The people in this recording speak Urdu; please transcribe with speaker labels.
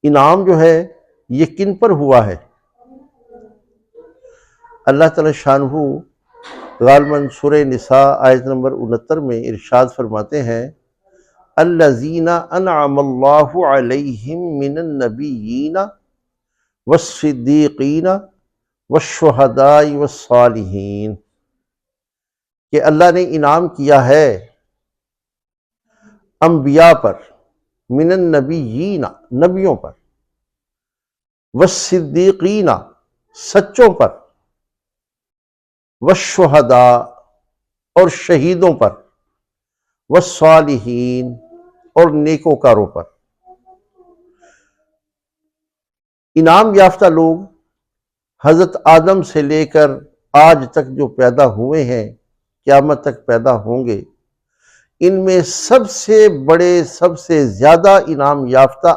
Speaker 1: انعام جو ہے یہ کن پر ہوا ہے؟ اللہ تعالی شانہ غالباً سورہ نساء آیت نمبر 69 میں ارشاد فرماتے ہیں الذین انعم اللہ علیہم من النبیین والصدیقین والشہداء والصالحین، کہ اللہ نے انعام کیا ہے انبیاء پر، من النبیین نبیوں پر، والصدیقین سچوں پر، والشہداء اور شہیدوں پر، والصالحین اور نیکوکاروں پر۔ انعام یافتہ لوگ حضرت آدم سے لے کر آج تک جو پیدا ہوئے ہیں، قیامت تک پیدا ہوں گے، ان میں سب سے بڑے، سب سے زیادہ انعام یافتہ